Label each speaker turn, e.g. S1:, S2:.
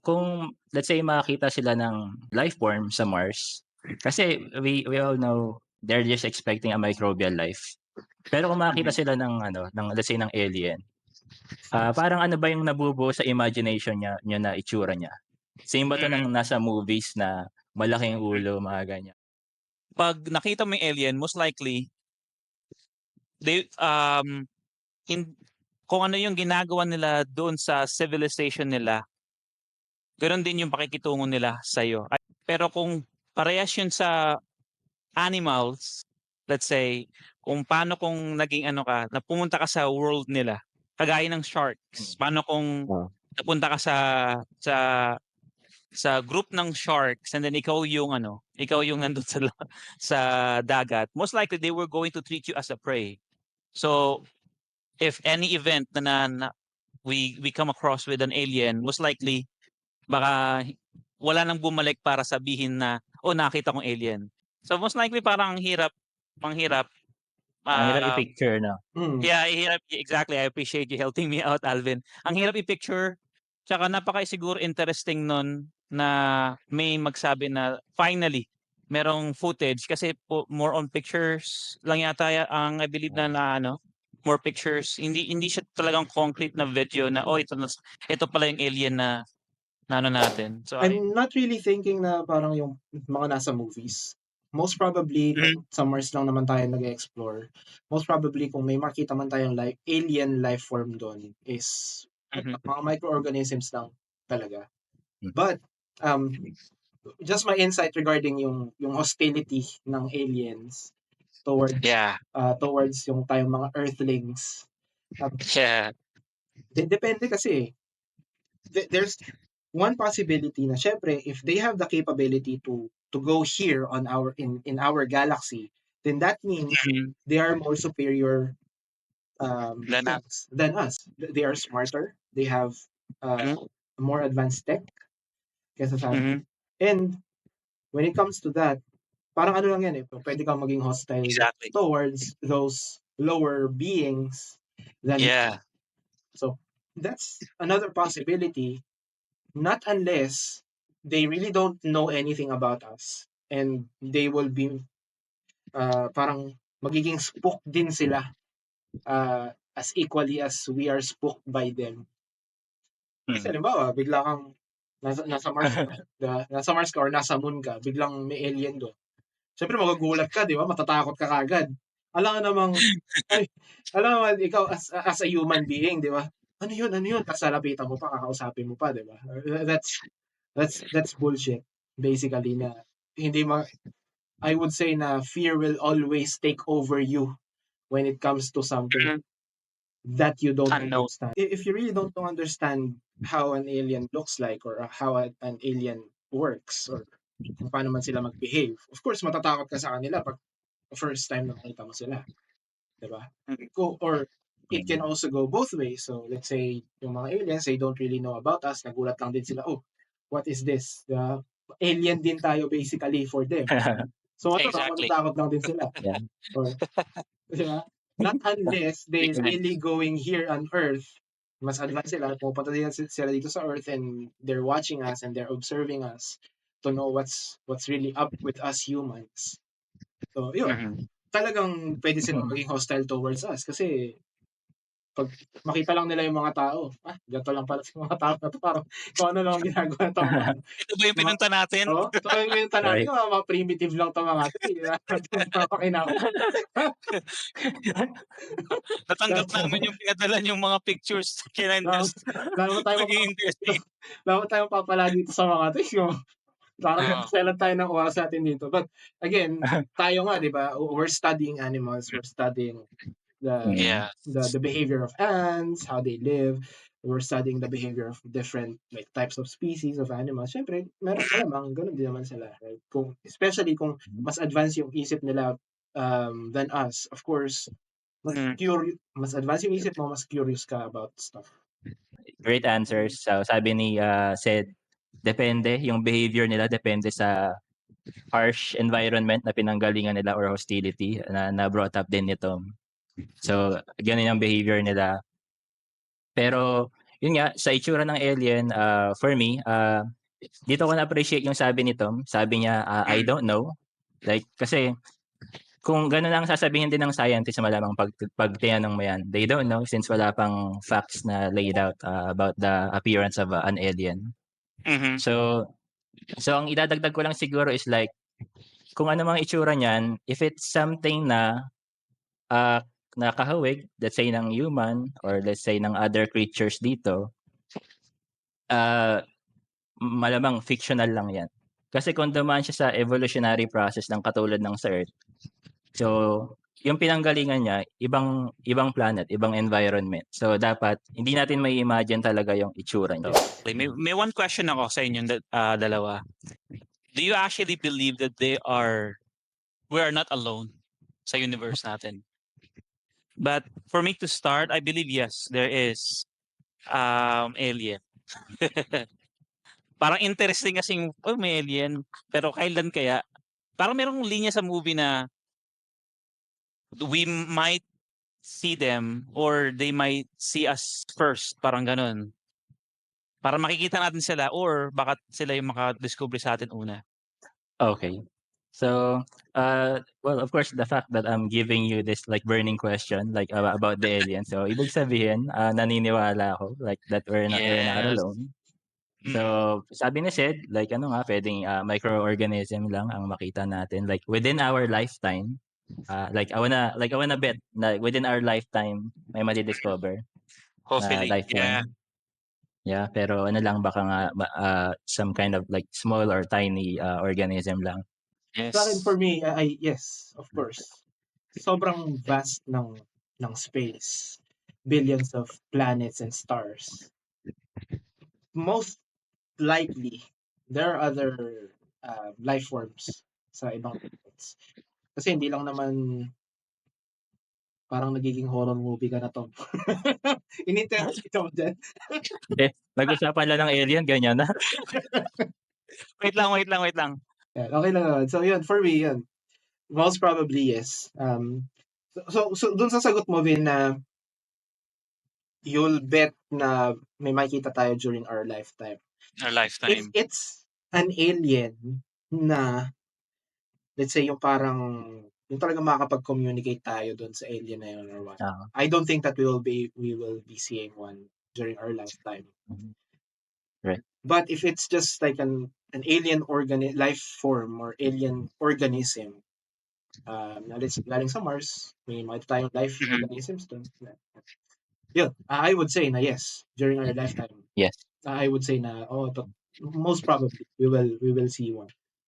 S1: Kung let's say makakita sila ng life form sa Mars, kasi we all know they're just expecting a microbial life. Pero kung makakita
S2: Mhm.
S1: sila ng ano, ng let's say ng alien, parang ano ba yung nabubuo sa imagination niyo na itsura niya? Same ba 'to ng
S2: Mm.
S1: nasa movies na malaking ulo, mga ganyan?
S2: 'Pag nakita mo yung alien, most likely they, hin kung ano yung ginagawa nila doon sa civilization nila, gano'n din yung pakikitungo nila sa'yo. Pero kung parehas yun sa animals, let's say, kung paano kung naging ano ka, na pumunta ka sa world nila, kagaya ng sharks.
S1: Mm.
S2: Paano kung
S1: Oo.
S2: napunta ka sa sa group ng sharks and then ikaw yung ano, ikaw yung nandun sa sa dagat, most likely they were going to treat you as a prey. So, if any event na we come across with an alien, most likely baka wala nang bumalik para sabihin na, "Oh, nakita kong alien." So, most likely parang ang hirap,
S1: Ang hirap
S2: um,
S1: i-picture 'no?
S3: Mm.
S2: yeah, hirap exactly, I appreciate you helping me out, Alvin. Ang hirap i-picture, tsaka siguro interesting nun na may magsabi na finally merong footage kasi more on pictures lang yata ang I believe na ano, more pictures. Hindi siya talagang concrete na video na, "Oh, ito pala yung alien na ano natin." So,
S3: I'm not really thinking na parang yung mga nasa movies. Most probably,
S2: mhm,
S3: sa Mars lang naman tayo nag-e-explore. Most probably, kung may makita man tayong alien life form doon is
S2: mhm,
S3: mga microorganisms lang talaga.
S1: Hmm.
S3: But, um, just my insight regarding yung hostility ng aliens towards
S2: yeah,
S3: towards yung tayong mga earthlings. Um,
S2: yeah,
S3: depende kasi. There's one possibility na syempre if they have the capability to go here on in our galaxy, then that means
S2: mhm,
S3: they are more superior
S2: wala na,
S3: beings than us. They are smarter. They have
S2: mhm,
S3: more advanced tech kesa sa atin.
S2: mhm,
S3: And when it comes to that, parang ano lang yan eh, pwede kang maging hostile
S2: exactly,
S3: towards those lower beings than
S2: yeah,
S3: so that's another possibility. Not unless they really don't know anything about us and they will be parang magiging spooked din sila as equally as we are spooked by them. Kasi
S1: Mm.
S3: halimbawa, bigla kang nasa Mars ka, diba? Nasa Mars ka or nasa Moon ka, biglang may alien doon. Siyempre magugulat ka, di ba? Matatakot ka kagad. Alam nga namang, ay, alam naman, ikaw as a human being, di ba? Ano yun, ano yun? Tapos lalapitan mo pa, kakausapin mo pa, di ba? That's bullshit, basically, na hindi ma I would say na fear will always take over you when it comes to something
S2: mhm,
S3: that you don't
S2: unknown,
S3: understand. If you really don't understand how an alien looks like or how an alien works or kung paano man sila mag-behave, of course matatakot ka sa kanila pag first time na makita mo sila, 'di ba?
S2: mhm,
S3: Or it can
S1: Mm.
S3: also go both ways. So let's say yung mga aliens, they don't really know about us, nagulat lang din sila, "Oh, what is this?" Alien din tayo basically for them. So
S2: exactly,
S3: matatakot lang din sila
S1: Yeah.
S3: or 'di ba? Not unless they
S2: agree,
S3: really going here on Earth, mas advanced sila, pumupunta din sila dito sa Earth and they're watching us and they're observing us to know what's really up with us humans. So yun,
S2: mhm.
S3: talagang puwede silang maging hostile towards us kasi 'pag makita lang nila yung mga tao, ganito lang pala yung mga tao na 'to, parang kung ano lang ang ginagawa nitong
S2: Ito ba yung
S3: mga
S2: pinunta natin?
S3: oo, so yung pinunta natin
S1: Right.
S3: mga primitive lang 'tong mga 'to, eh, wala naman pakinabang.
S2: Natanggap namin yung pinadala niyong mga pictures
S3: Wala
S2: kininders
S3: wala naman tayong
S2: naging interesting.
S3: wala naman tayong papala dito sa mga 'to, yung parang
S2: Oo,
S3: nagselan tayo ng oras natin dito. But again, tayo nga 'di ba, we're studying animals, we're studying the
S1: Mm.
S2: yeah,
S3: the behavior of ants, how they live. We're studying the behavior of different like types of species of animals. Siyempre, meron malamang gano'n din naman sila, right? Kung especially kung mas advanced yung isip nila than us. Of course,
S2: mhm,
S3: mas advanced yung isip mo, mas curious ka about stuff.
S1: Great answers. So, sabi ni, Sed, depende yung behavior nila depende sa harsh environment na pinanggalingan nila or hostility na brought up din nito. So, gano'n yung behavior nila. Pero yun nga, sa itsura ng alien, for me, dito ko na-appreciate yung sabi ni Tom. Sabi niya, I don't know. Like, kasi kung gano'n ang sasabihin din ng scientist, malamang pag tinanong mo yan, they don't know since wala pang facts na laid out about the appearance of an alien.
S2: Mhm.
S1: So ang idadagdag ko lang siguro is like, kung ano mang itsura niyan, if it's something na nakahawig, let's say ng human or let's say ng other creatures dito, malamang fictional lang yan. Kasi kung dumaan siya sa evolutionary process ng katulad ng sa Earth, so yung pinanggalingan niya, ibang planet, ibang environment. So dapat hindi natin mai-imagine talaga yung itsura niya.
S2: Okay, may one question ako sa inyong dalawa. Do you actually believe that we are not alone sa universe natin? But for me to start, I believe yes, there is alien. Parang interesting kasing, oh, may alien, pero kailan kaya? Parang merong linya sa movie na we might see them or they might see us first, parang ganun. Para makikita natin sila or baka sila yung makadiscover sa atin una.
S1: Okay. So, well, of course, the fact that I'm giving you this like burning question, like about the alien. So, ibig sabihin, naniniwala ako like that we're not
S2: Yes.
S1: alone. So, sabi ni Sid, like ano nga, pwedeng microorganism lang ang makita natin like within our lifetime. Like I wanna bet na within our lifetime may madi-discover na
S2: Hopefully.
S1: life
S2: Yeah.
S1: form. Yeah, pero ano lang baka nga some kind of like small or tiny organism lang.
S2: Yes.
S3: Sa akin, for me, yes, of course. Sobrang vast ng space. Billions of planets and stars. Most likely, there are other life forms sa ibang planets. Kasi hindi lang naman parang nagiging horror movie ka na, Tom. Ininterest kita mo dyan.
S1: Nag-usapan lang ng alien, ganyan na.
S2: Wait lang.
S3: Yeah, okay lang naman. So yun, for me, yun. Most probably, yes. So dun sa sagot mo, Vin, na you'll bet na may makikita tayo during our lifetime.
S2: Our
S3: If
S2: lifetime.
S3: it's an alien na, let's say, yung parang, yung talaga makakapag-communicate tayo dun sa alien na yun or what, I don't think that we will be seeing one during our lifetime.
S1: Right.
S3: But if it's just like an alien life form or alien organism, galing sa Mars, may mga tayong life organisms dun. Yun, I would say na yes, during our lifetime.
S1: Yes.
S3: I would say na, most probably, we will see one.